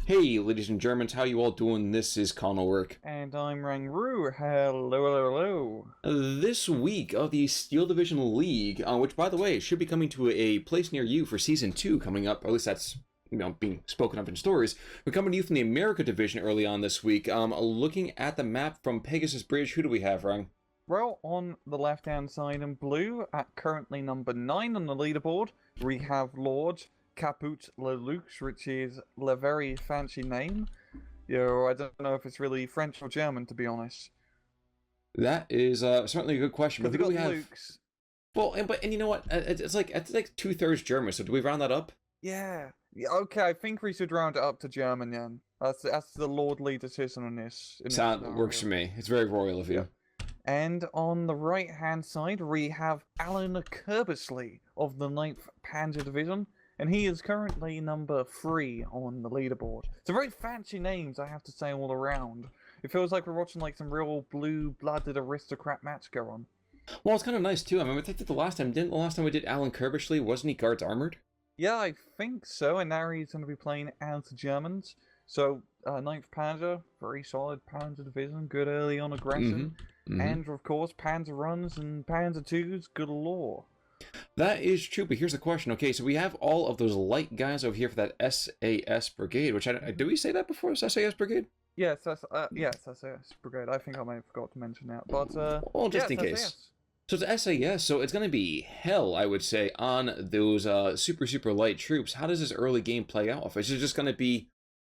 Hey, ladies and Germans, how you all doing? This is Connorwork. And I'm RangRoo. Hello, hello, hello. This week of the Steel Division League, which, by the way, should be coming to a place near you for Season 2 coming up, or at least that's being spoken of in stories. We're coming to you from the America Division early on this week. Looking at the map from Pegasus Bridge, who do we have, Rang? Well, on the left-hand side in blue, at currently number 9 on the leaderboard, we have Lord Caput Lelux, which is a very fancy name. I don't know if it's really French or German, to be honest. That is certainly a good question. But Because who we do we got have? Lukes. Well, and you know what? It's like 2/3 German. So do we round that up? Yeah. Okay, I think we should round it up to German, then. That's the lordly decision on this. Sound works for me. It's very royal of you. And on the right-hand side, we have Alan Curbishley of the 9th Panzer Division, and he is currently number 3 on the leaderboard. So very fancy names, I have to say, all around. It feels like we're watching like some real blue-blooded aristocrat match go on. Well, it's kind of nice too. I mean, I think that the last time we did Alan Curbishley, wasn't he Guards Armored? Yeah, I think so, and now he's going to be playing as the Germans. So, 9th Panzer, very solid Panzer Division, good early on aggression. And, of course, Panzer Runs and Panzer Twos, good lore. That is true, but here's the question. Okay, so we have all of those light guys over here for that SAS Brigade, which do we say that before, SAS Brigade? Yes, yes, SAS Brigade. I think I may have forgot to mention that, but, well, just yes, in case. SAS. So it's SAS, so it's going to be hell, I would say, on those super light troops. How does this early game play out? Is it just going to be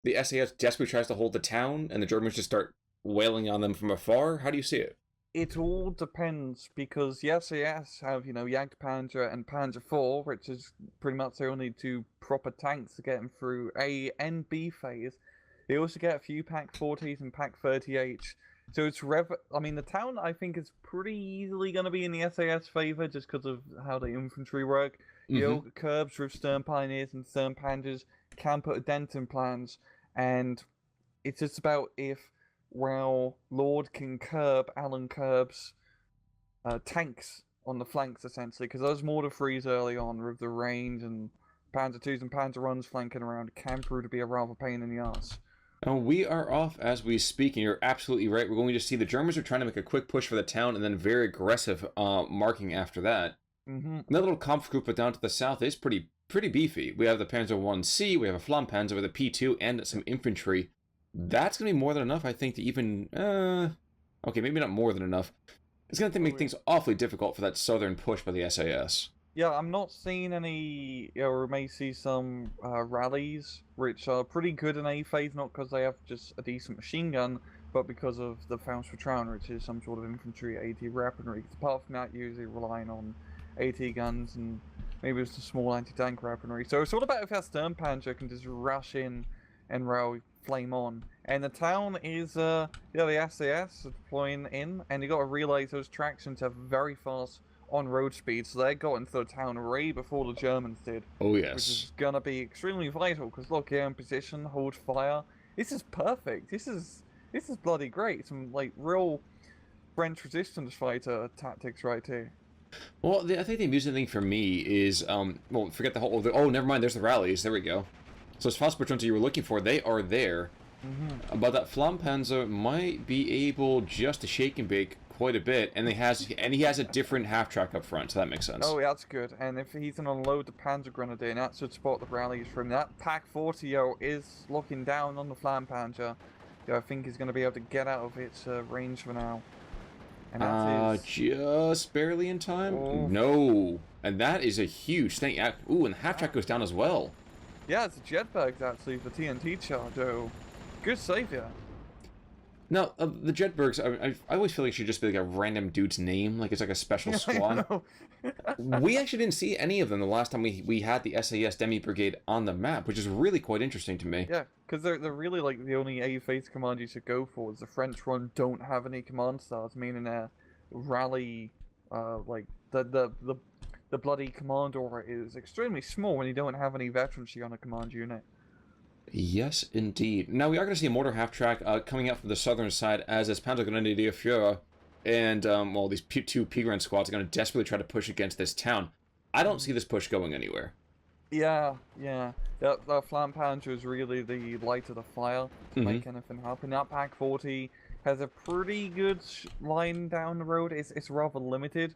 the SAS desperately tries to hold the town, and the Germans just start wailing on them from afar? How do you see it? It all depends, because the SAS have, Jagdpanzer and Panzer IV, which is pretty much the only two proper tanks to get them through A and B phase. They also get a few Pack 40s and Pack 38s. So it's the town, I think, is pretty easily going to be in the SAS favor just because of how the infantry work. Curbs with Stern Pioneers and Stern Panzers can put a dent in plans, and it's just about if Lord can curb Alan Curb's tanks on the flanks, essentially, because those mortar threes early on with the range and Panzer twos and Panzer runs flanking around can prove to be a rather pain in the ass. We are off as we speak, and you're absolutely right. We're going to see the Germans are trying to make a quick push for the town, and then very aggressive marking after that. That little Kampf group down to the south is pretty beefy. We have the Panzer 1C, we have a Flampanzer with a P2, and some infantry. That's going to be more than enough, I think, to even... okay, maybe not more than enough. It's going to make things awfully difficult for that southern push by the SAS. Yeah, I'm not seeing any... we may see some rallies, which are pretty good in A phase, not because they have just a decent machine gun, but because of the Faust Vertrauen, which is some sort of infantry AT weaponry. Apart from that, usually relying on AT guns and maybe it's a small anti-tank weaponry. So it's all about if our Stern Panzer can just rush in and flame on. And the town is, the SAS are deploying in, and you got to realize those tractions have very fast on-road speed, so they got into the town way before the Germans did. Oh, yes. Which is going to be extremely vital, because look, here in position, hold fire. This is perfect. This is bloody great. Some, real French resistance fighter tactics right here. Well, I think the amusing thing for me is, forget the whole... Oh, never mind, there's the rallies. There we go. So those Faustpatrons you were looking for, they are there. But that Flampanzer might be able just to shake and bake quite a bit, and he has a different half-track up front, so that makes sense. Oh, yeah, that's good. And if he's going to unload the Panzer Grenadier, that should spot the rallies from that. Pack 40 is looking down on the Flampanzer. I think he's going to be able to get out of its range for now. And that is... just barely in time? Oh. No. And that is a huge thing. Ooh, and the half-track goes down as well. Yeah, it's a Jetbergs, actually, for TNT charge. Oh, good save, yeah. Now, the Jetbergs, I always feel like it should just be like a random dude's name, like it's like a special squad. We actually didn't see any of them the last time we had the SAS Demi Brigade on the map, which is really quite interesting to me. Yeah, because they're really like the only A-phase command you should go for. Is the French one don't have any command stars, meaning their rally, the bloody command aura is extremely small when you don't have any veterancy on a command unit. Yes, indeed. Now, we are going to see a mortar half-track coming out from the southern side as this Panzer Grenadier Führer and, these two Pigran squads are going to desperately try to push against this town. I don't see this push going anywhere. Yeah, yeah. That flank Panzer is really the light of the fire to Mm-hmm. make anything happen. That Pack 40 has a pretty good line down the road. It's rather limited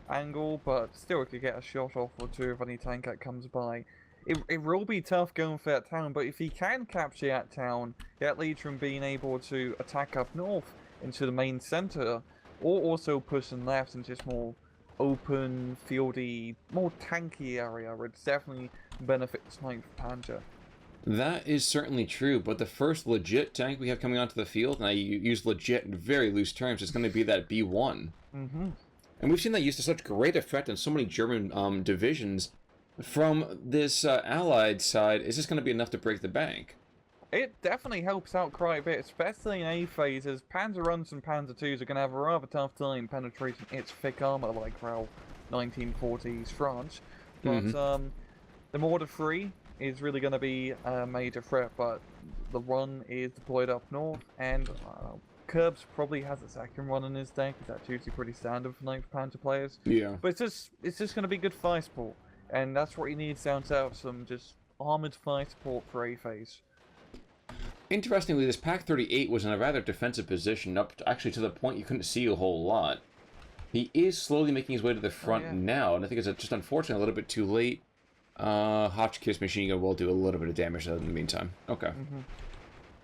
angle, but still it could get a shot off or two if any tank that comes by. It will be tough going for that town, but if he can capture that town, that leads from being able to attack up north into the main center, or also pushing left and just more open, fieldy, more tanky area where it's definitely benefits 9th Panzer. That is certainly true, but the first legit tank we have coming onto the field, and I use legit in very loose terms, is going to be that B1. Mm-hmm. And we've seen that used to such great effect on so many German divisions. From this Allied side, is this going to be enough to break the bank? It definitely helps out quite a bit, especially in A phases. Panzer 1s and Panzer 2s are going to have a rather tough time penetrating its thick armor like Rail 1940s France. But the Mortar 3 is really going to be a major threat, but the 1 is deployed up north, and Curbs probably has a second one in his deck, because that's usually pretty standard for 9th Panzer players. Yeah. But it's just going to be good fire support, and that's what he needs down south, some just armored fire support for A phase. Interestingly, this Pack 38 was in a rather defensive position, up to, actually to the point you couldn't see a whole lot. He is slowly making his way to the front now, and I think it's just unfortunately a little bit too late. Hotchkiss machine gun will do a little bit of damage in the meantime. Okay.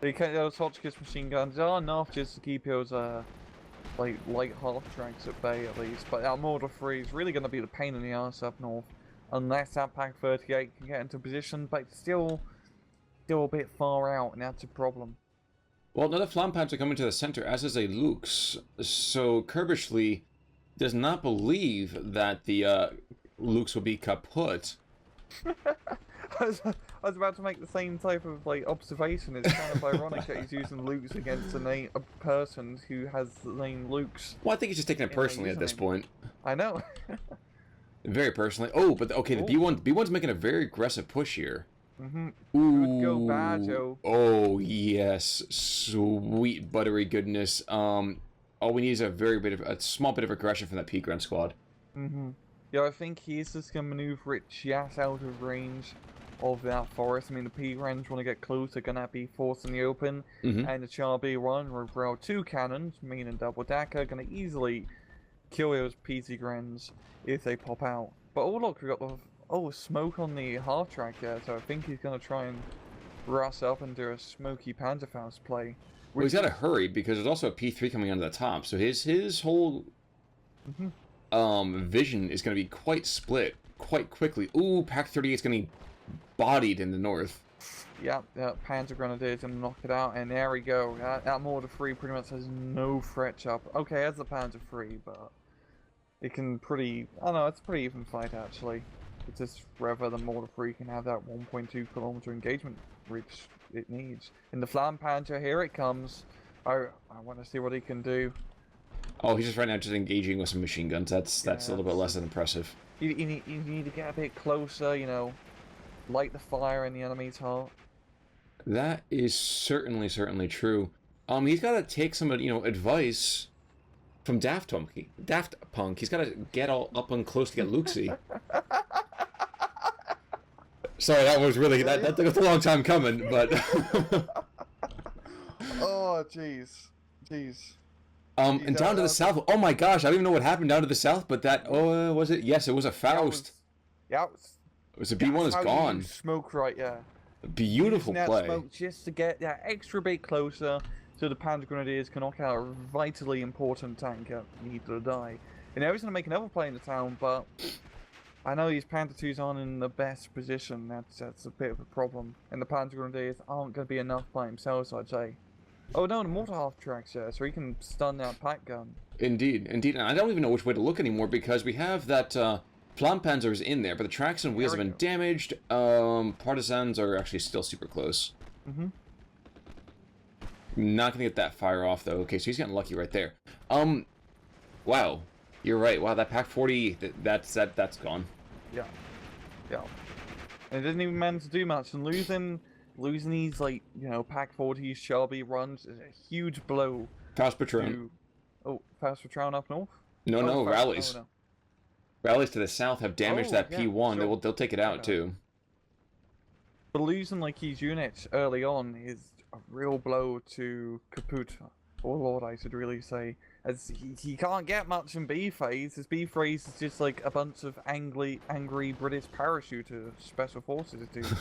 Those Hotchkiss machine guns are enough just to keep those like light half tracks at bay at least, but that Mortar 3 is really going to be the pain in the ass up north, unless that Pack 38 can get into position, but still a bit far out, and that's a problem. Well, another Flampanzer coming to the center, as is a Lux. So Curbishley does not believe that the Lux will be kaput. I was about to make the same type of like observation. It's kind of ironic that he's using Lukes against a person who has the name Lukes. Well, I think he's just taking it personally at this point. I know. Very personally. Oh, but okay, the B1's making a very aggressive push here. Ooh. Good go, Badjo. Oh yes, sweet buttery goodness. All we need is a small bit of aggression from that P-Grunt squad. Yeah, I think he's just gonna maneuver it just out of range of that forest. I mean, the P-Grans want to get close, they're gonna be forced in the open, and the Char B1 with Rail 2 cannons, mean and double decker, gonna easily kill those PC Grans if they pop out. But oh look, we got the smoke on the half track there, so I think he's gonna try and rush up and do a smoky Panzerfaust play. Well, he's gotta hurry because there's also a P3 coming onto the top, so his whole vision is gonna be quite split quite quickly. Ooh, Pack 38 is gonna be bodied in the north. Yeah, Panzer Grenadiers and knock it out, and there we go. That Mortar 3 pretty much has no threat up. Okay, that's the Panzer 3, but it can pretty... I don't know, it's a pretty even fight actually. It's just whether the Mortar 3 can have that 1.2 kilometer engagement reach it needs. In the Flam Panzer, here it comes. I want to see what he can do. Oh, he's just right now just engaging with some machine guns. That's a little bit less than impressive. You need to get a bit closer, you know, light the fire in the enemy's heart. That is certainly true. He's got to take some, advice from Daft Punk. He's got to get all up and close to get Luxie. Sorry, that was really that took a long time coming, but. Oh, jeez. And down to the south. Oh my gosh, I don't even know what happened down to the south, but that. Oh, was it? Yes, it was a Faust. It was a B1 is gone. Smoke right, yeah. Beautiful play. Smoke just to get that extra bit closer, so the Panzer Grenadiers can knock out a vitally important tank that needs to die. And I was going to make another play in the town, but I know these Panzer 2s aren't in the best position. That's a bit of a problem. And the Panzer Grenadiers aren't going to be enough by themselves, I'd say. Oh no, the mortar half tracks there, so he can stun that pack gun. Indeed. And I don't even know which way to look anymore, because we have that Flampanzer is in there, but the tracks and wheels have been damaged. Partisans are actually still super close. Not gonna get that fire off though. Okay, so he's getting lucky right there. Wow, you're right. Wow, that Pack 40, that's gone. Yeah. And it didn't even manage to do much, and losing these, like, you know, Pack 40 Shelby runs is a huge blow. Faust Patron. Faust Patron up north? No, rallies. Rallies to the south have damaged that P1. Sure. They'll take it out too. But losing like his units early on is a real blow to Kaput, or Lord, I should really say, as he can't get much in B phase. His B phase is just like a bunch of angry British parachuter special forces dudes.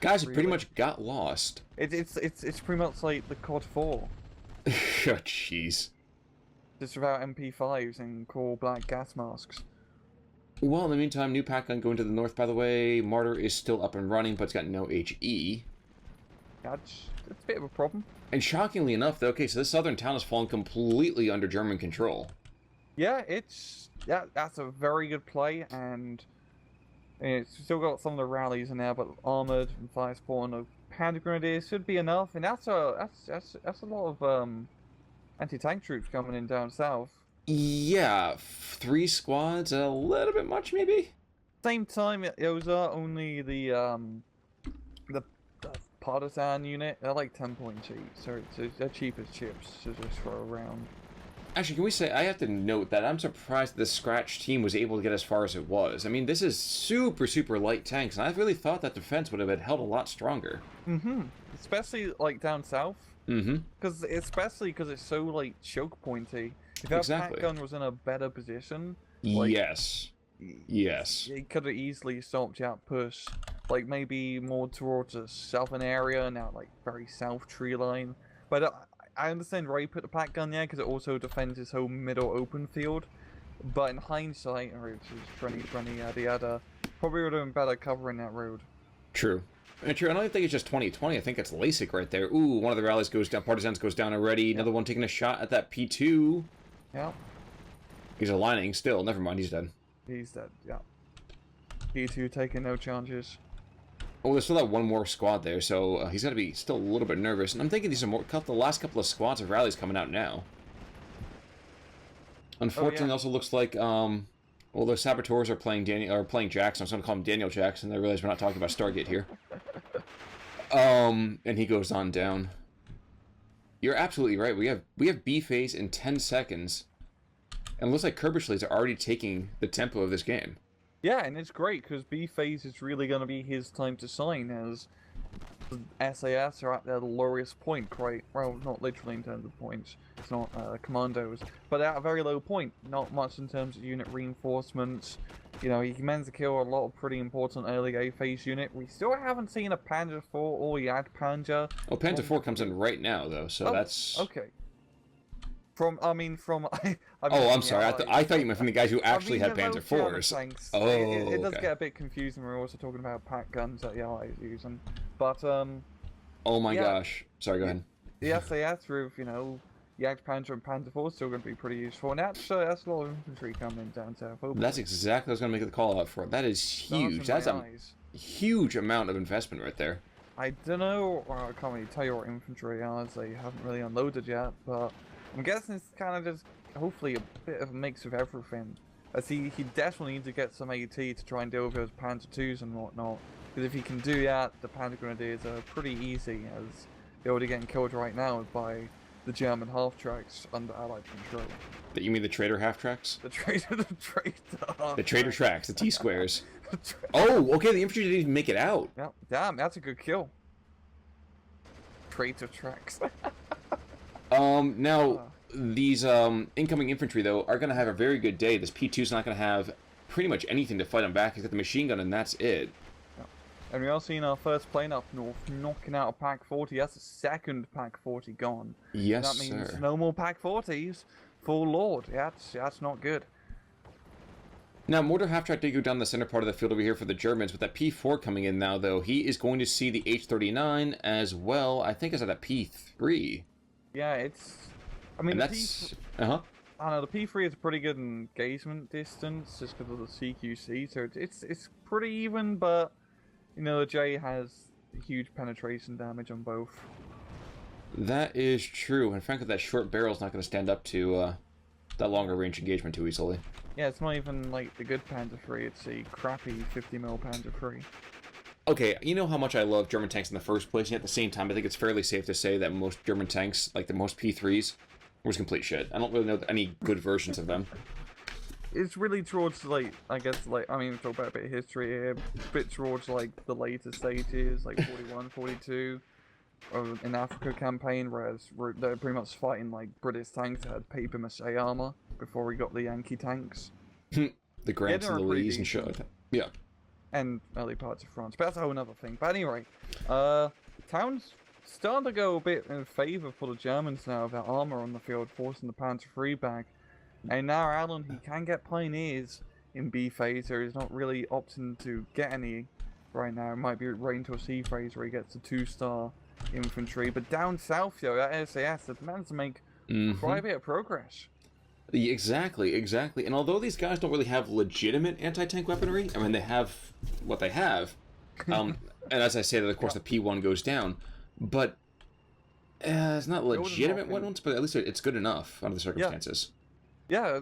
Guys, he pretty much got lost. It's pretty much like the COD 4. Oh, jeez. Just without MP5s and cool black gas masks. Well, in the meantime, new pack gun going to the north, by the way. Martyr is still up and running, but it's got no HE. That's a bit of a problem. And shockingly enough, though, okay, so this southern town has fallen completely under German control. Yeah, that's a very good play, and it's still got some of the rallies in there, but armored and fire spawn of Panda Grenadiers should be enough, and that's a lot of anti-tank troops coming in down south. Yeah, 3 squads, a little bit much, maybe? Same time, those are only the partisan unit. They're like 10-point cheap, so they're cheap as chips to just throw around. Actually, can we say, I have to note that I'm surprised the Scratch team was able to get as far as it was. I mean, this is super, super light tanks, and I really thought that defense would have been held a lot stronger. Especially, like, down south. Especially because it's so, like, choke pointy. If that pack gun was in a better position... Like, yes. It could have easily stopped that push. Like, maybe more towards the southern area, now, like, very south tree line. But I understand why you put the pack gun there, because it also defends this whole middle open field. But in hindsight, or it's just 2020, yada yada, probably would have been better covering that road. True. And true, I don't think it's just 2020, I think it's LASIK right there. Ooh, one of the rallies goes down, Partisans goes down already, another one taking a shot at that P2. Yeah. He's aligning still, never mind, he's dead. He's dead, yeah. P2 taking no charges. Oh, there's still that one more squad there, so he's got to be still a little bit nervous. And I'm thinking these are the last couple of squads of rallies coming out now. Unfortunately, it also looks like, well, the saboteurs are playing Jackson. I was going to call him Daniel Jackson. I realize we're not talking about Stargate here. And he goes on down. You're absolutely right. We have B phase in 10 seconds, and it looks like Curbishley are already taking the tempo of this game. Yeah, and it's great because B phase is really going to be his time to shine, as the SAS are at their lowest point, quite well, not literally in terms of points. It's not commandos, but at a very low point. Not much in terms of unit reinforcements. You know, he managed to kill a lot of pretty important early A phase unit. We still haven't seen a Panzer 4 or Jagd Panzer. Well, Panzer 4 comes in right now, though, so that's okay. I'm sorry. I thought you meant from the guys who actually had Panzer 4s. Oh, it does get a bit confusing. We're also talking about pack guns that the Allies are using, but oh my gosh! Sorry, go ahead. The SAS with Jagd Panzer and Panzer 4 is still going to be pretty useful, and that's a lot of infantry coming down south. That's exactly what I was going to make the call out for. That is huge. That's a huge amount of investment right there. I don't know. I can't really tell you what infantry are, as they haven't really unloaded yet, but I'm guessing it's kind of just, hopefully, a bit of a mix of everything. As he definitely needs to get some AT to try and deal with those Panzer 2s and whatnot. Because if he can do that, the Panda Grenadiers are pretty easy, as they're already getting killed right now by the German half-tracks under Allied control. You mean the traitor half-tracks? The traitor tracks, the T-squares. Oh, okay, the infantry didn't even make it out. Yeah, damn, that's a good kill. Traitor tracks. Now, these incoming infantry, though, are going to have a very good day. This P2's not going to have pretty much anything to fight them back. He's got the machine gun, and that's it. Yeah. And we are seeing our first plane up north, knocking out a Pack 40. That's the second Pack 40 gone. Yes, that means sir. No more Pack 40s. Full Lord. That's not good. Now, Mortar Half-Track did go down the center part of the field over here for the Germans, with that P4 coming in now, though. He is going to see the H-39 as well. I think it's at that P3. Yeah, it's... I mean, that's... I don't know, the P3 is a pretty good engagement distance, just because of the CQC, so it's pretty even, but, the J has huge penetration damage on both. That is true, and frankly, that short barrel's not going to stand up to that longer range engagement too easily. Yeah, it's not even, like, the good Panzer III, it's a crappy 50mm Panzer III. Okay, you know how much I love German tanks in the first place, and at the same time, I think it's fairly safe to say that most German tanks, like the most P3s, was complete shit. I don't really know any good versions of them. it's really towards like, I guess, like, I mean, talk about a bit of history here, a bit towards like the later stages, like 41, 42, in Africa campaign, whereas they're pretty much fighting like British tanks that had paper mache armor before we got the Yankee tanks. The Grants and the Lees and shit like that. Yeah. And early parts of France, but that's a whole other thing. But anyway, town's starting to go a bit in favour for the Germans now, of their armour on the field, forcing the Panzer III back. And now Allen, he can get pioneers in B phase, so he's not really opting to get any right now. It might be right into a C phase where he gets a 2-star infantry. But down south, yo, at SAS, they've managed to make quite a bit of progress. Exactly. And although these guys don't really have legitimate anti-tank weaponry, I mean, they have what they have. And as I say that, of course, the P1 goes down. But it's not legitimate weapons, but at least it's good enough under the circumstances. Yeah,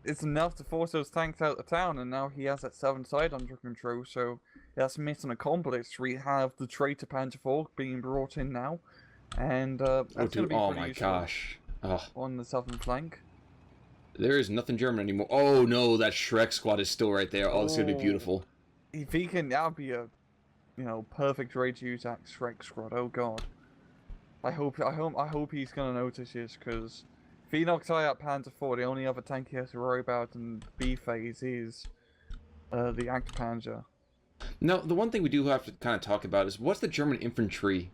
it's enough to force those tanks out of town, and now he has that 7th side under control, so that's mission accomplished. We have the traitor Panzer IV being brought in now, and that's going to be pretty useful on the southern flank. There is nothing German anymore. Oh no, that Shrek squad is still right there. Oh, this is going to be beautiful. If he can, that would be a, perfect raid to use that Shrek squad. Oh god. I hope he's going to notice this, because if he knocks out Panzer IV, the only other tank he has to worry about in B phase is the 9th Panzer. Now, the one thing we do have to kind of talk about is, what's the German infantry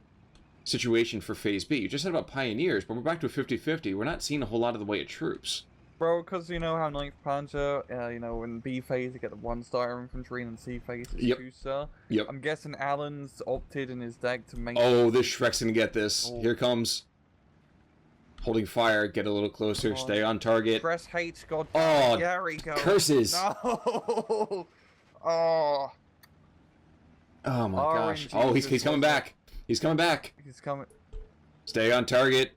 situation for Phase B? You just said about pioneers, but we're back to a 50-50. We're not seeing a whole lot of the way of troops. Bro, because you know how 9th Panzer, in B phase you get the 1-star infantry, and in C phase it's 2-star. Yep. I'm guessing Allen's opted in his deck to make... Oh, this Shrek's gonna get this. Here comes. Holding fire, get a little closer, stay on target. Press H, god. Oh, there we go. Curses! No! Oh. Oh my gosh. Oh, he's coming back. He's coming back. He's coming. Stay on target.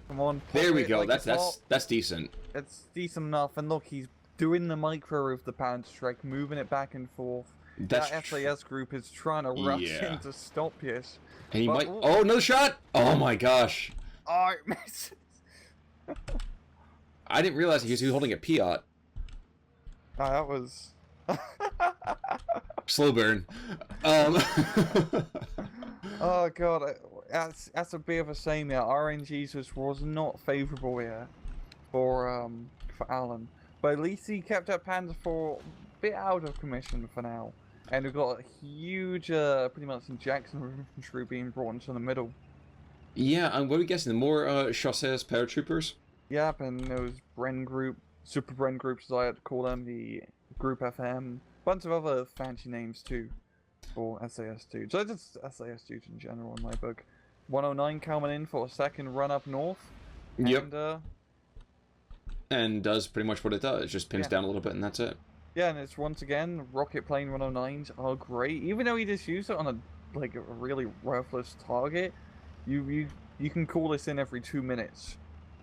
Come on. There we go. Like that's decent. It's decent enough. And look, he's doing the micro of the Panzer Strike, moving it back and forth. That SAS group is trying to rush in to stop this. And he might... Oh, another shot! Oh my gosh. Oh, it misses. I didn't realize he was holding a Piat. Oh, that was... Slow burn. Oh god, that's a bit of a shame. Yeah, RNG was not favourable here for Allen, but at least he kept that Panzer IV a bit out of commission for now, and we've got a huge, pretty much injection of infantry being brought into the middle. Yeah, and what are we guessing? The more chasseurs paratroopers? Yep, and those Bren group, Super Bren groups, as I like to call them, the Group FM, bunch of other fancy names too for SAS dudes. So just SAS dudes in general in my book. 109 coming in for a second run up north. Yep. And does pretty much what it does. Just pins down a little bit and that's it. Yeah, and it's once again, rocket plane 109s are great. Even though he just used it on a really worthless target, you can call this in every 2 minutes.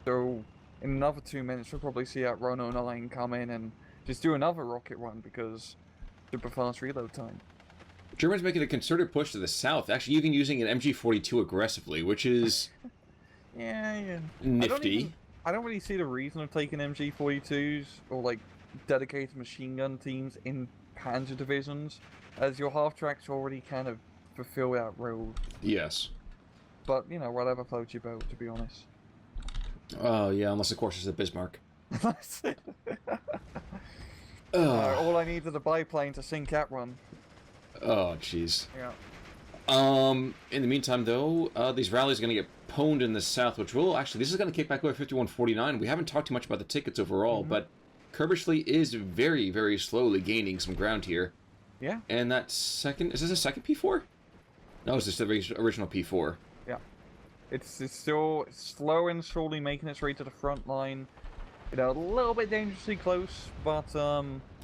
So in another 2 minutes we'll probably see that 109 come in and just do another rocket run because super fast reload time. Germans making a concerted push to the south, actually even using an MG42 aggressively, which is yeah. nifty. I don't really see the reason of taking MG42s or dedicated machine gun teams in Panzer divisions, as your half-tracks already kind of fulfill that role. Yes. But, whatever floats your boat, to be honest. Oh, yeah, unless of course it's a Bismarck. All I need is a biplane to sink that one. Oh, jeez. Yeah. In the meantime, though, these rallies are going to get pwned in the south, which will actually... This is going to kick back over 5149. We haven't talked too much about the tickets overall, but Curbishley is very, very slowly gaining some ground here. Yeah. And that second... Is this a second P4? No, it's just the original P4. Yeah. It's still slow and surely making its way to the front line. A little bit dangerously close, but...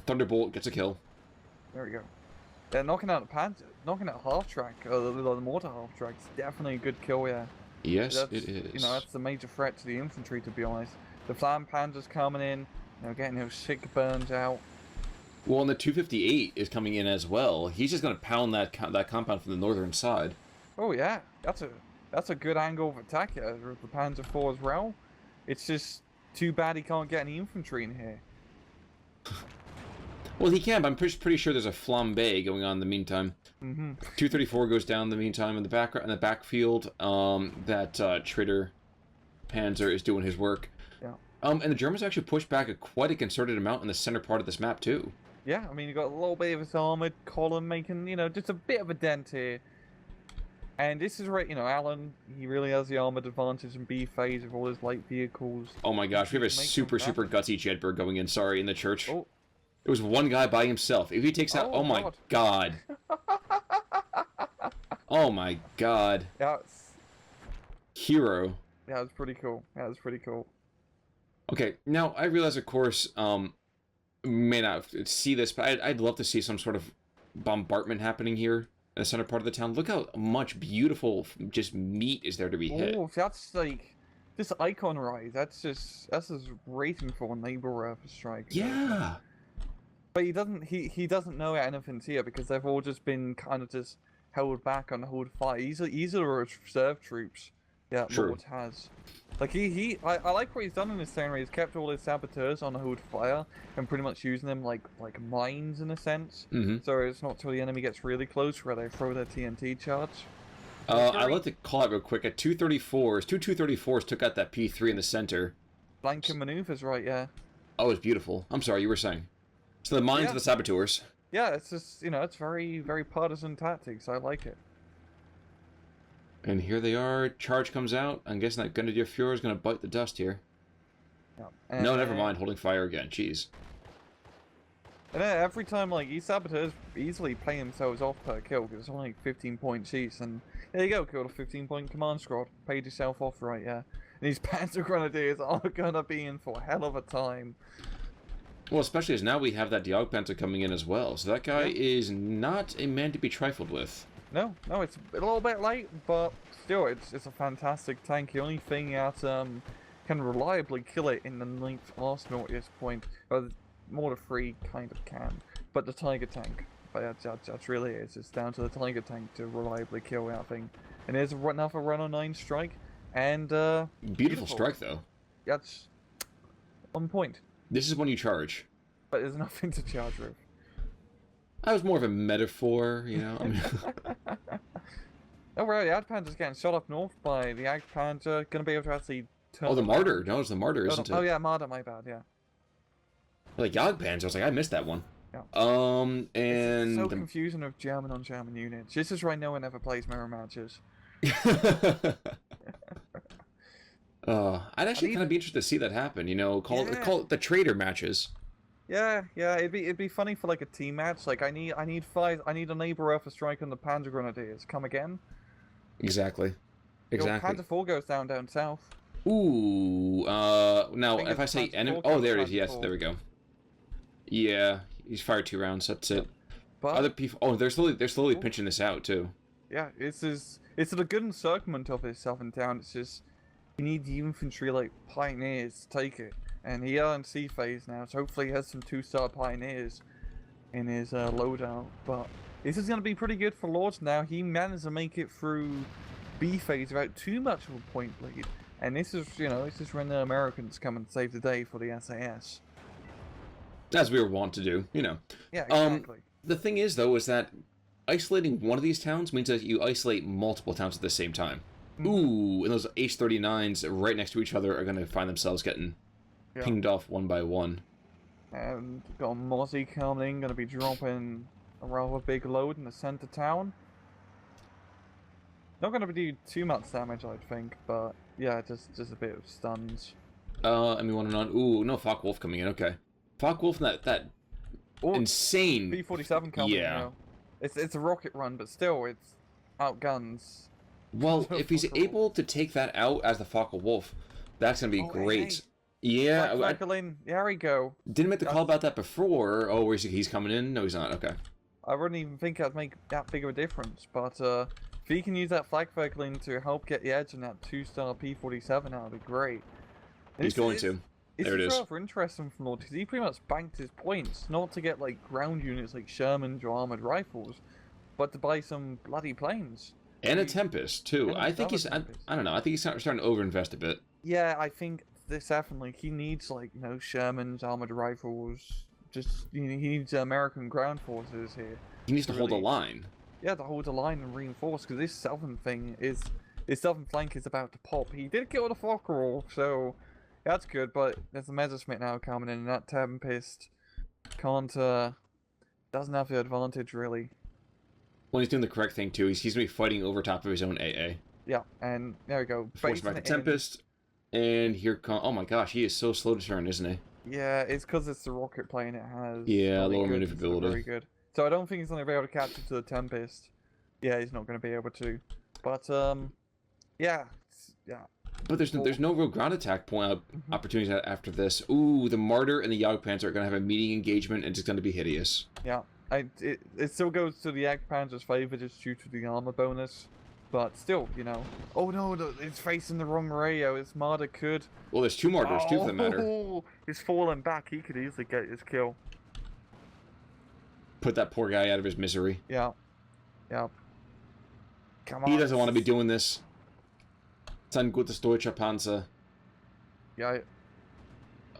Thunderbolt gets a kill. There we go. They're knocking out half-track, the mortar half-track. It's definitely a good kill, yeah. Yes, it is. That's the major threat to the infantry, to be honest. The Flam Panzer's coming in, getting those sick burns out. Well, and the 258 is coming in as well. He's just going to pound that compound from the northern side. Oh yeah, that's a good angle of attack with the Panzer IV as well. It's just too bad he can't get any infantry in here. Well, he can, but I'm pretty sure there's a flambe going on in the meantime. 234 goes down in the meantime in the backfield. That Traitor Panzer is doing his work. Yeah. And the Germans actually pushed back quite a concerted amount in the center part of this map too. Yeah, I mean, you got a little bit of his armored column making, just a bit of a dent here. And this is right, Alan, he really has the armored advantage in B phase with all his light vehicles. Oh my gosh, we have a super gutsy Jedburgh going in, in the church. Oh. It was one guy by himself. If he takes out... Oh my god. Oh my god. Yeah, Hero. Yeah, it's pretty cool. Okay, now I realize, of course, may not see this, but I'd love to see some sort of bombardment happening here in the center part of the town. Look how much beautiful just meat is there to be hit. Oh, that's like this icon rise. That's just rating for a neighbor strike. Yeah. But he doesn't know anything's here because they've all just been kind of just held back on the hold fire. These are the reserve troops. Yeah, Lord has. Like I like what he's done in this town where he's kept all his saboteurs on the hold fire and pretty much using them like mines in a sense. So it's not till the enemy gets really close where they throw their TNT charge. I'd like to call out real quick. At 234s, two 234s took out that P3 in the center. Flanking maneuvers, right? Yeah. Oh, it's beautiful. I'm sorry, you were saying. So the mines of the saboteurs. Yeah, it's just it's very very partisan tactics. I like it. And here they are. Charge comes out. I'm guessing that Grenadier Führer is going to bite the dust here. Yeah. No, never mind. Holding fire again. Jeez. And then every time, these saboteurs easily pay themselves off per kill because it's only 15 points each. And there you go, killed a 15-point command squad. Paid yourself off, right? Yeah. And these Panzer Grenadiers are gonna be in for a hell of a time. Well, especially as now we have that Jagdpanzer coming in as well. So that guy is not a man to be trifled with. No, it's a little bit late, but still, it's a fantastic tank. The only thing that can reliably kill it in the 9th Arsenal at this point, or Mortar 3 kind of can, but the Tiger tank. But that's really it. It's down to the Tiger tank to reliably kill that thing. And there's another run on 9 strike, and beautiful strike though. That's on point. This is when you charge. But there's nothing to charge with. That was more of a metaphor, I mean... Oh, right, the Jagdpanzer's getting shot up north by the Jagdpanzer. Gonna be able to actually turn... Oh, the Martyr. No, it's the Martyr, isn't it? Oh, yeah, Martyr, my bad, yeah. Like Jagdpanzer, I was like, I missed that one. Yeah. And... It's so confusing of German on German units. This is why no one ever plays mirror matches. I'd actually kind of be interested to see that happen, call it the traitor matches. Yeah, it'd be funny for like a team match. Like I need a neighbor Earth strike on the Panzer Grenadiers. Come again? Exactly. Panzer 4 goes down south. Ooh, now if I say enemy, oh there it is. Yes, there we go. Yeah, he's fired 2 rounds. That's it. But other people, they're slowly pinching this out too. Yeah, it's a good encirclement of this southern town. It's just you need the infantry like pioneers to take it. And he are in C phase now, so hopefully he has some 2-star pioneers in his loadout. But this is going to be pretty good for Lords now. He managed to make it through B phase without too much of a point lead. And this is, this is when the Americans come and save the day for the SAS. As we were wont to do, Yeah, exactly. The thing is, though, is that isolating one of these towns means that you isolate multiple towns at the same time. Ooh, and those H-39s right next to each other are going to find themselves getting... pinged off one by one. And got Mozzie coming, gonna be dropping a rather big load in the center town. Not gonna do too much damage, I think, but yeah, just a bit of stuns. And we want to ooh, no Focke-Wulf coming in, okay. Focke-Wulf and that insane... P-47 coming in now. It's a rocket run, but still, it's outguns. Well, if he's able to take that out as the Focke-Wulf, that's gonna be great. Hey. Yeah, there we go. Didn't make the call about that before. Oh, where he's coming in? No, he's not. Okay. I wouldn't even think that'd make that big of a difference, but if he can use that flag circling to help get the edge on that 2-star P-47, that would be great. He's going to. There it is. It's rather interesting from Lord, because he pretty much banked his points, not to get like ground units like Shermans or armored rifles, but to buy some bloody planes. And a Tempest too. I think he's. I don't know. I think he's starting to overinvest a bit. Yeah, I think this definitely he needs like Shermans, armored rifles, just he needs American ground forces here. He needs to hold a really- line. Yeah, to hold the line and reinforce, because this southern flank is about to pop. He did kill the Fockerel, so that's good, but there's a Messerschmitt now coming in, and that Tempest doesn't have the advantage, really. Well, he's doing the correct thing, too. He's going to be fighting over top of his own AA. Yeah, and there we go. Force back the Tempest, and here comes... Oh my gosh, he is so slow to turn, isn't he? Yeah, it's because it's the rocket plane it has. Yeah, lower good, maneuverability. Very good. So I don't think he's going to be able to catch it to the Tempest. Yeah, he's not going to be able to. But, yeah. But there's no real ground attack opportunities after this. Ooh, the Martyr and the Jagdpanzer are going to have a meeting engagement, and it's going to be hideous. Yeah, it still goes to the Jagdpanzer's favor just due to the armor bonus. But still, you know. Oh no, it's facing the wrong radio. It's Martyr could. Well, there's two Martyrs, too, for the matter. He's falling back. He could easily get his kill. Put that poor guy out of his misery. Yeah. Yeah. Come on. He doesn't want to be doing this. Sein gutes deutscher Panzer. Yeah.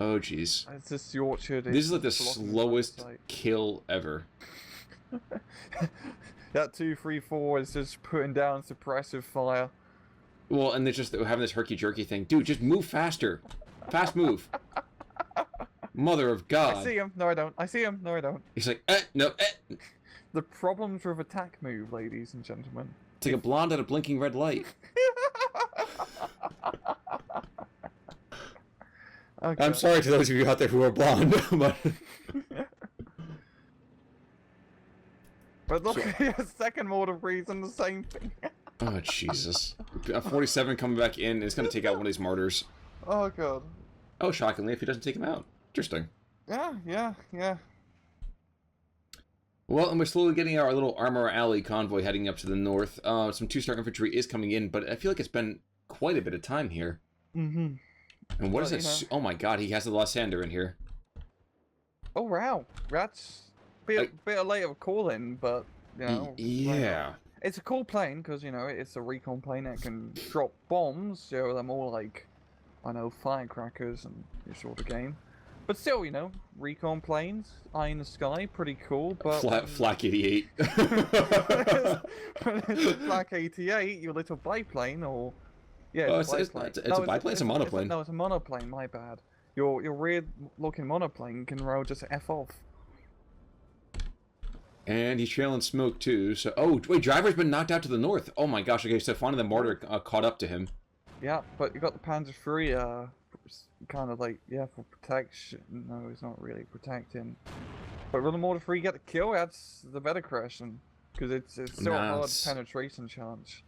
Oh, jeez. It's just the orchard. This is like the slowest kill ever. That 2-3-4 is just putting down suppressive fire. Well, and they're just having this herky-jerky thing. Dude, just move faster. Fast move. Mother of God. I see him. No, I don't. I see him. No, I don't. He's like, no, The problems with attack move, ladies and gentlemen. It's like a blonde at a blinking red light. Okay. I'm sorry to those of you out there who are blonde, but... But look at your second mortar reason, the same thing. Oh, Jesus. 47 coming back in, and it's going to take out one of these Martyrs. Oh, God. Oh, shockingly, if he doesn't take him out. Interesting. Yeah. Well, and we're slowly getting our little Armor Alley convoy heading up to the north. Some 2-star infantry is coming in, but I feel like it's been quite a bit of time here. Mm-hmm. And what is it? Oh, my God, he has the Lysander in here. Oh, wow. That's... Bit of late of a call-in, but, you know... Yeah. It's a cool plane, because, you know, it's a recon plane that can drop bombs, so they're more like, I know, firecrackers and this sort of game. But still, you know, recon planes, eye in the sky, pretty cool, but... Flak 88. When it's a Flak 88, your little biplane, or... Yeah, it's a biplane, it's a monoplane. No, it's a monoplane, my bad. Your weird-looking monoplane can roll just F off. And he's trailing smoke, too, so... Oh, wait, Driver's been knocked out to the north. Oh my gosh, okay, so finally the Martyr caught up to him. Yeah, but you got the Panzer III, kind of like, yeah, for protection. No, it's not really protecting. But will the Mortar III get the kill? That's the better question. Because it's still a hard penetration chance.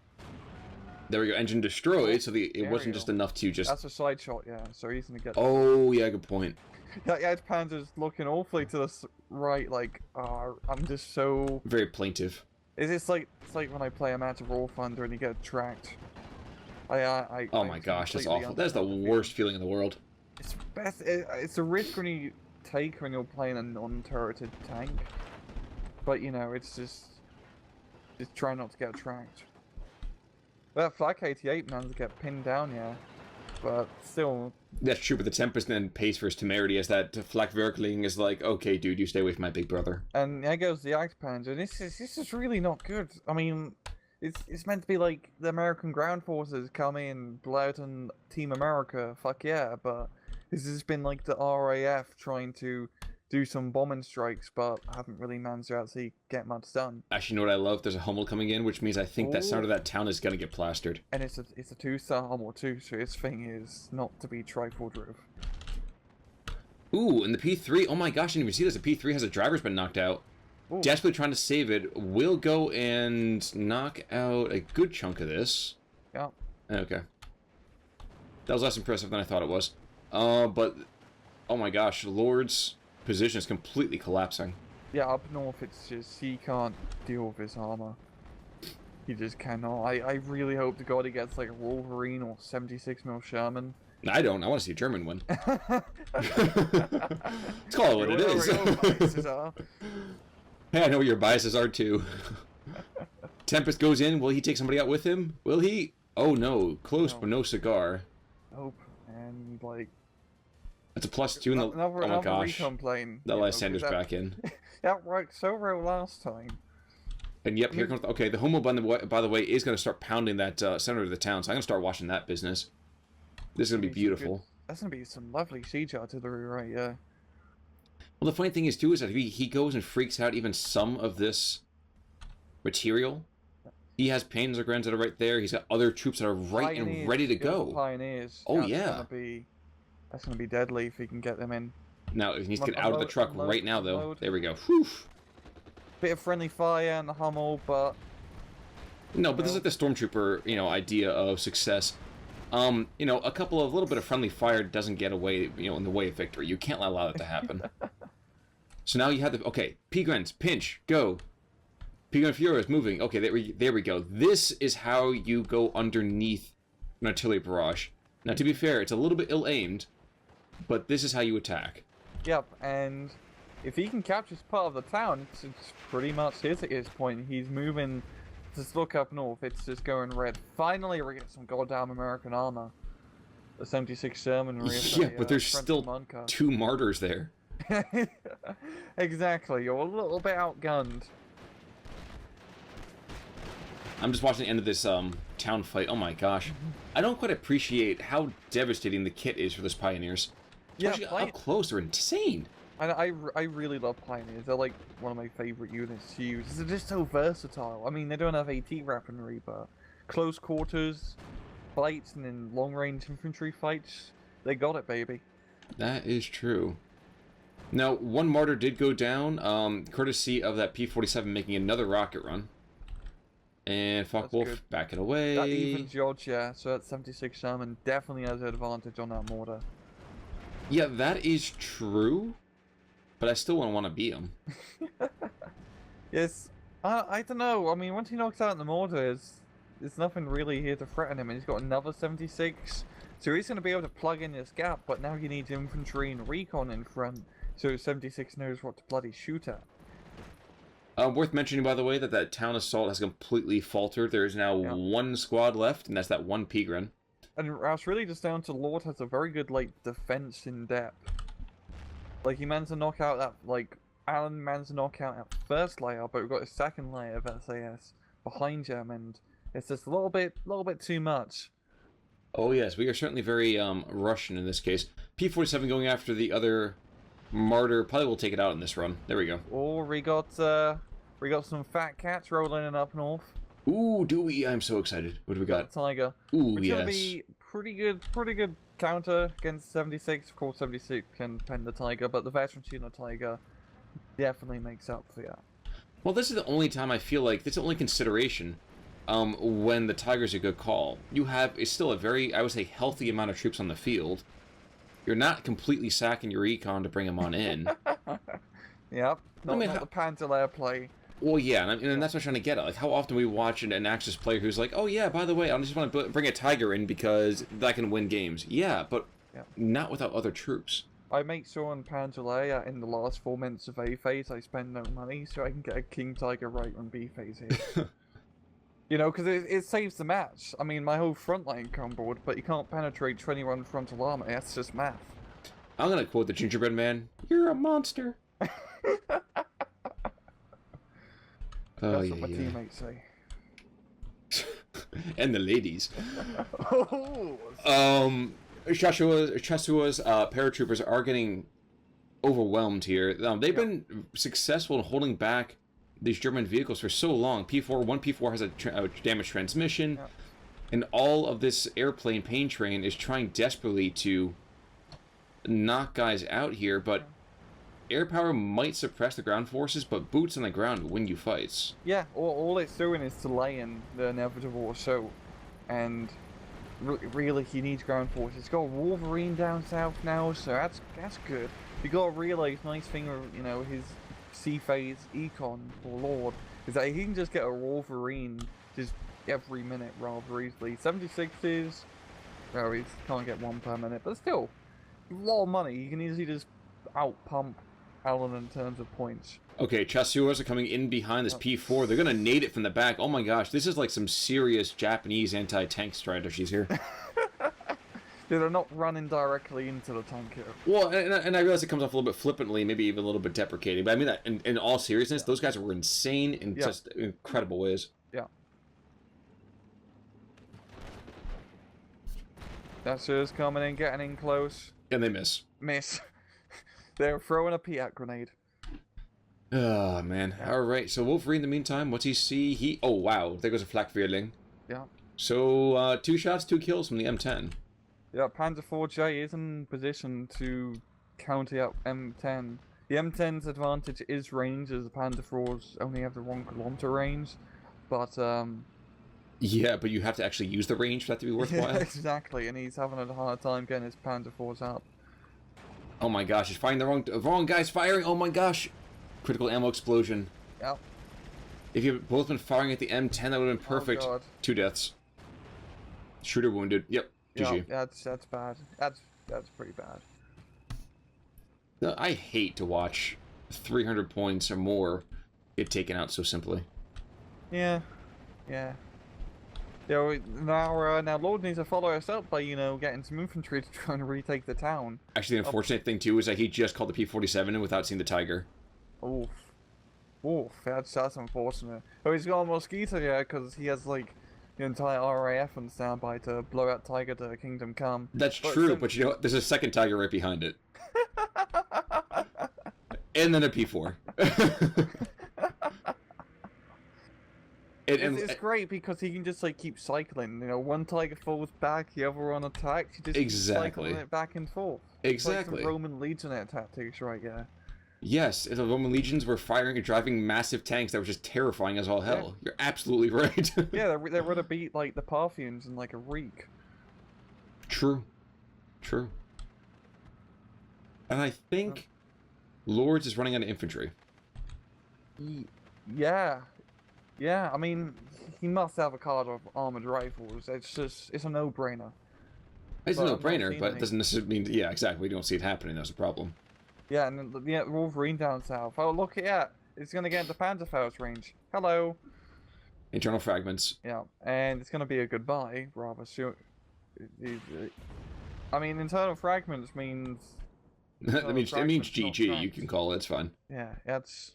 There we go, engine destroyed, so it wasn't just enough to just... That's a side shot, yeah, so he's gonna get... Oh, yeah, good point. Yeah, Panzer's looking awfully to the right, like, I'm just so... Very plaintive. It's like when I play a match of War Thunder and you get tracked. Oh my gosh, that's awful. That's the worst feeling in the world. It's a risk when you take when you're playing a non-turreted tank. But, you know, it's just try not to get tracked. That Flak 88 man's get pinned down, yeah. But still... That's true, but the Tempest then pays for his temerity as that Flak Werkeling is like, okay, dude, you stay away from my big brother. And there goes the Jagdpanzer. This is really not good. I mean, it's meant to be like the American ground forces come in, blow out on Team America, fuck yeah, but this has been like the RAF trying to do some bombing strikes, but haven't really managed to actually get much done. Actually, you know what I love? There's a Hummel coming in, which means I think that center of that town is gonna get plastered. And it's a 2-star Hummel too, so his thing is not to be trifled with. Ooh, and the P3, oh my gosh, I didn't even see this. The P3 has a driver's been knocked out. Ooh. Desperately trying to save it. Will go and knock out a good chunk of this. Yeah. Okay. That was less impressive than I thought it was. But, oh my gosh, Lord's position is completely collapsing. Yeah, up north it's just, he can't deal with his armor. He just cannot. I really hope to God he gets like a Wolverine or 76mm Sherman. I don't. I want to see a German win. Let's call it what it is. Hey, I know what your biases are too. Tempest goes in. Will he take somebody out with him? Will he? Oh no. Close, but no cigar. Nope. And like... That's a +2 in the... Another, oh my gosh. recon plane. The Lysander's back in. That worked so well last time. And yep, here comes... Okay, the Homo, by the way, is going to start pounding that center of the town, so I'm going to start watching that business. This is going to be beautiful. That's going to be some lovely siege artillery, right? Yeah. Well, the funny thing is, too, is that if he goes and freaks out even some of this material, he has Panzergrenadiers that are right there. He's got other troops that are right and ready to go. Pioneers. Oh, yeah. That's going to be deadly if he can get them in. Now, he needs to get out of the truck right now, though. There we go. Whew. Bit of friendly fire in the Hummel, but... No, but this is like the Stormtrooper, idea of success. A little bit of friendly fire doesn't get away, in the way of victory. You can't allow that to happen. So now you have okay, P-Grens, pinch, go. P-Gren Fuhrer is moving. Okay, there we go. This is how you go underneath an artillery barrage. Now, to be fair, it's a little bit ill-aimed, but this is how you attack. Yep, and if he can capture this part of the town, it's pretty much his at this point. He's moving... Just look up north, it's just going red. Finally, we get some goddamn American armor. The 76 Sherman. Yeah, but there's still Monka. 2 martyrs there. Exactly, you're a little bit outgunned. I'm just watching the end of this town fight. Oh my gosh. I don't quite appreciate how devastating the kit is for those Pioneers. Especially up close, they're insane. And I really love Pioneers. They're like one of my favorite units to use. They're just so versatile. I mean, they don't have AT weaponry, but close quarters fights and then long range infantry fights, they got it, baby. That is true. Now, 1 martyr did go down, courtesy of that P-47 making another rocket run. And Focke-Wulf backing away. That even George, yeah. So that 76 Sherman definitely has an advantage on that mortar. Yeah, that is true. But I still wouldn't want to beat him. Yes. I don't know. I mean, once he knocks out the mortar, there's nothing really here to threaten him. And he's got another 76. So he's going to be able to plug in this gap. But now he needs infantry and recon in front. So 76 knows what to bloody shoot at. Worth mentioning, by the way, that town assault has completely faltered. There is now 1 squad left, and that's that 1 P-Gren. And it's really just down to Lord has a very good, defense in depth. He managed to knock out that, Alan managed to knock out that first layer, but we've got a second layer of SAS behind him, and it's just a little bit too much. Oh yes, we are certainly very Russian in this case. P-47 going after the other martyr, probably will take it out in this run. There we go. Oh, we got some fat cats rolling in up north. Ooh, do we? I'm so excited. What do we got? Tiger. Ooh, which yes. Gonna be pretty good counter against 76. Of course, 76 can pen the Tiger, but the veteran Chino Tiger definitely makes up for that. Well, this is the only time I feel like, this is the only consideration when the Tiger's a good call. You have, it's still a very, I would say, healthy amount of troops on the field. You're not completely sacking your econ to bring them on in. Yep, not the Panzer layer play. Well, yeah, and that's what I'm trying to get at. How often we watch an Axis player who's like, oh yeah, by the way, I just want to bring a Tiger in because that can win games. Yeah, but not without other troops. I make sure on Panzer layer in the last 4 minutes of A phase, I spend no money so I can get a King Tiger right on B phase here. Because it saves the match. I mean, my whole front line come board, but you can't penetrate 21 frontal armor. That's just math. I'm gonna quote the Gingerbread Man. You're a monster. That's what my teammates say. And the ladies. Chasua's paratroopers are getting overwhelmed here. They've been successful in holding back these German vehicles for so long. One P4 has a damaged transmission, and all of this airplane pain train is trying desperately to knock guys out here, but air power might suppress the ground forces, but boots on the ground win you fights. Yeah, all it's doing is delaying the inevitable assault, and really he needs ground forces. He's got Wolverine down south now, so that's good. You gotta realize, nice thing with his C-phase econ for Lord is that he can just get a Wolverine just every minute rather easily. 76s, well, he can't get 1 per minute, but still a lot of money. You can easily just out-pump Alan in terms of points. Okay, Chasuas are coming in behind this P4. They're gonna nade it from the back. Oh my gosh, this is like some serious Japanese anti-tank strategies here. They're not running directly into the tank here. Well, and I realize it comes off a little bit flippantly, maybe even a little bit deprecating, but I mean that in all seriousness, those guys were insane in just incredible ways. Yeah. That's just coming in, getting in close. And they miss. Miss. They're throwing a Piat grenade. Oh, man. Yeah. All right, so Wolverine, in the meantime, what's he see? Oh, wow. There goes a flak Vierling. Yeah. So, 2 shots, 2 kills from the M10. Yeah, Panzer IV-J is in position to counter out M10. The M10's advantage is range, as the Panzer IVs only have the 1 kilometer range. But, yeah, but you have to actually use the range for that to be worthwhile. Yeah, exactly, and he's having a hard time getting his Panzer IVs up. Oh my gosh, he's firing the wrong guy's firing. Oh my gosh. Critical ammo explosion. Yep. If you had both been firing at the M10, that would have been perfect. Oh, God. 2 deaths. Shooter wounded. Yep. GG. Yep, that's bad. That's pretty bad. I hate to watch 300 points or more get taken out so simply. Yeah. Yeah. Yeah, now Lord needs to follow us up by, getting some infantry to try and retake the town. Actually, the unfortunate thing, too, is that he just called the P-47 in without seeing the Tiger. Oof. Oof, that's unfortunate. Oh, he's got a Mosquito, yeah, because he has, the entire RAF on standby to blow out Tiger to Kingdom Come. That's true, but you know what? There's a second Tiger right behind it. And then a P4. It's great because he can just keep cycling. One Tiger falls back, the other one attacks. You just keep cycling it back and forth. Exactly. It's like some Roman Legionnaire tactics, right? Yeah. Yes, the Roman legions were firing and driving massive tanks that were just terrifying as all hell. Yeah. You're absolutely right. Yeah, they would have beat the Parthians in a week. True. True. And I think Lords is running out of infantry. Yeah. Yeah, I mean, he must have a card of armored rifles. It's a no-brainer. It's a no-brainer, but it doesn't necessarily mean... Yeah, exactly. We don't see it happening. That's the problem. Yeah, and Wolverine down south. Oh, look at that. It's going to get into Panzerfaust's range. Hello. Internal fragments. Yeah, and it's going to be a goodbye, rather soon. I mean, internal fragments means... it means GG, you can call it. It's fine. Yeah, that's...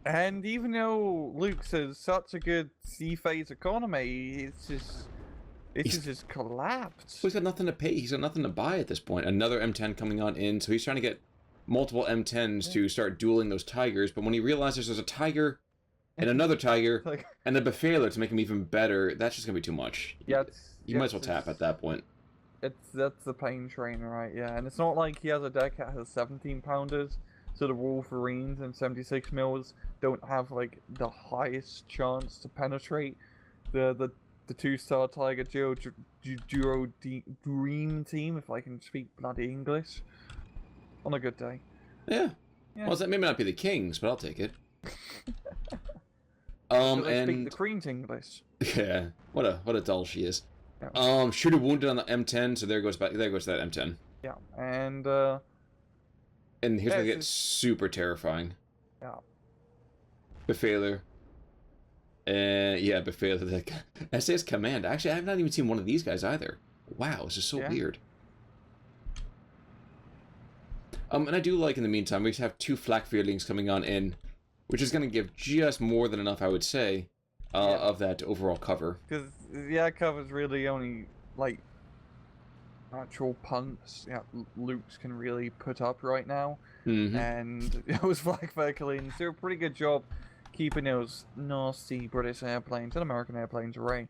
And even though Luke's has such a good C-phase economy, it's just collapsed. He's got nothing to pay. He's got nothing to buy at this point. Another M10 coming on in, so he's trying to get multiple M10s to start dueling those Tigers. But when he realizes there's a Tiger and another Tiger and a Befehler to make him even better, that's just gonna be too much. Yeah, you might as well tap at that point. That's the pain train, right? Yeah, and it's not like he has a deck that has 17 pounders. So the Wolverines and 76 mils don't have the highest chance to penetrate the 2-star Tiger Duo Dream Team, if I can speak bloody English, on a good day. Yeah. Well, that may not be the Kings, but I'll take it. And speak the Queen's English. Yeah. What a doll she is. Yeah. Shooter wounded on the M10, so there goes that M10. Yeah, and here's where it gets super terrifying. Yeah. Befehler. Yeah, Befehler. SAS Command. Actually, I have not even seen one of these guys either. Wow, this is so weird. And I do like, in the meantime, we have 2 flak Vierlings coming on in, which is going to give just more than enough, I would say, of that overall cover. Because, cover's really only, actual punts Luke's can really put up right now. And those flak Vierlings do a pretty good job keeping those nasty British airplanes and American airplanes away.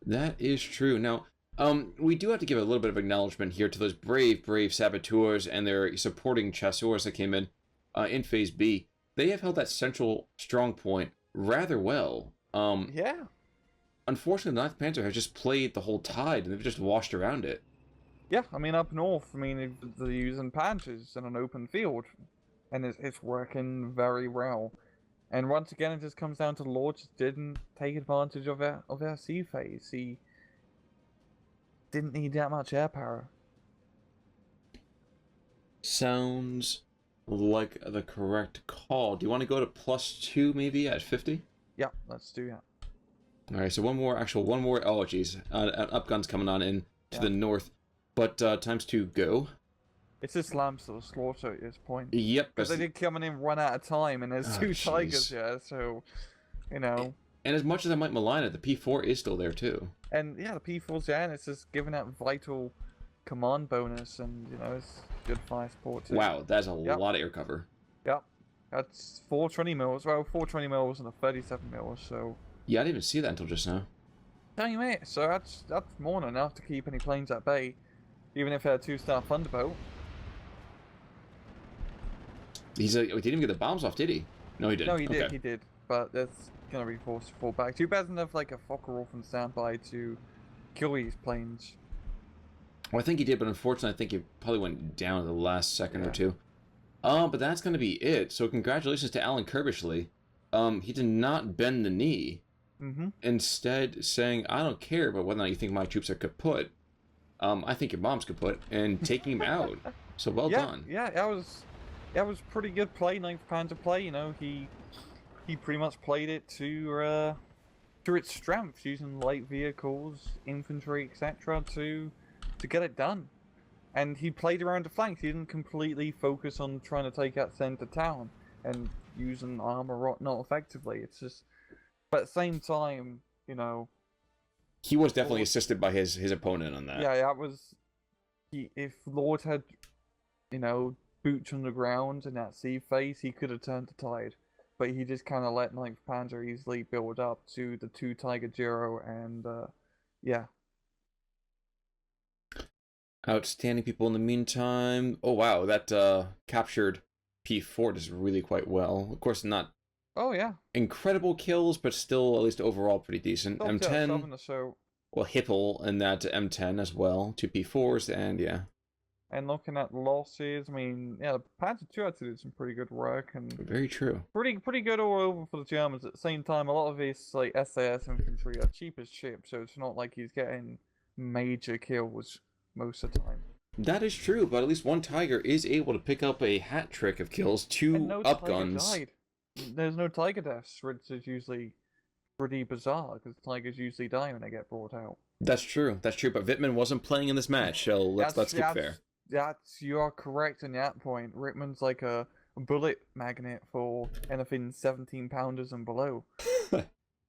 That is true. Now, we do have to give a little bit of acknowledgement here to those brave saboteurs and their supporting chasseurs that came in Phase B. They have held that central strong point rather well. Yeah. Unfortunately, the 9th Panzer has just played the whole tide, and they've just washed around it. Yeah, I mean, up north, they're using Panthers in an open field, and it's working very well. And once again, it just comes down to Lord just didn't take advantage of our sea phase. He didn't need that much air power. Sounds like the correct call. Do you want to go to +2 maybe at 50? Yeah, let's do that. All right, so one more. Oh, geez, an upgun's coming on in to the north, but times 2 go. It's just lambs to the slaughter at this point. Yep. Because they did coming in one at a time, and there's 2 tigers here, so, you know. And as much as I might malign it, the P4 is still there too. And yeah, the P4's there, and it's just giving that vital command bonus, and you know, it's good fire support too. Wow, that's a lot of air cover. Yep. That's 420 mils. Well, 420 mils and a 37 mils, so. Yeah, I didn't even see that until just now. Dang mate, so that's more than enough to keep any planes at bay, even if they're a 2-star Thunderbolt. He didn't even get the bombs off, did he? No, he didn't. No, he did, but that's gonna be forced to fall back. Too bad doesn't have like a Fokker from standby to kill these planes. Well, I think he did, but unfortunately, I think he probably went down at the last second or two. But that's gonna be it. So congratulations to Alan Curbishley. He did not bend the knee. Instead, saying, "I don't care about whether or not you think my troops are kaput. I think your bomb's kaput," and taking him out. So well done. Yeah, that was pretty good play, 9th Panzer play. You know, he pretty much played it to its strengths, using light vehicles, infantry, etc. to get it done. And he played around the flanks. He didn't completely focus on trying to take out center town and using armor not effectively. It's just, but at the same time, you know, he was definitely assisted by his opponent on that. Yeah, that was. If Lord had, you know, boots on the ground in that sea phase, he could have turned the tide. But he just kind of let 9th Panzer easily build up to the 2 Tiger Giro, and yeah. Outstanding people in the meantime. Oh wow, that captured P4 does really quite well. Of course, not incredible kills, but still at least overall pretty decent. M10. Well, Hippel and that M10 as well. 2 P4s, and yeah. And looking at losses, I mean, yeah, the Panzer II had to do some pretty good work, and very true. Pretty good all over for the Germans. At the same time, a lot of his like SAS infantry are cheap as chips, so it's not like he's getting major kills most of the time. That is true, but at least one Tiger is able to pick up a hat trick of kills, 2 upguns. There's no Tiger deaths, which is usually pretty bizarre, because Tigers usually die when they get brought out. That's true, but Wittmann wasn't playing in this match, so let's keep fair. You are correct on that point. Rittman's like a bullet magnet for anything 17 pounders and below.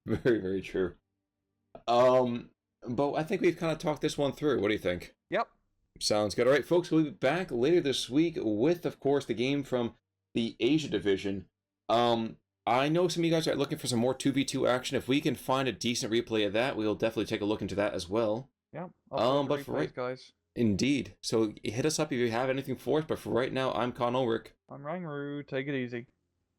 Very, very true. But I think we've kind of talked this one through. What do you think? Yep. Sounds good. All right, folks, we'll be back later this week with, of course, the game from the Asia Division. I know some of you guys are looking for some more 2v2 action. If we can find a decent replay of that, we'll definitely take a look into that as well. Yeah. But for right, guys. Indeed. So hit us up if you have anything for us. But for right now, I'm Con Ulrich. I'm RangRoo. Take it easy.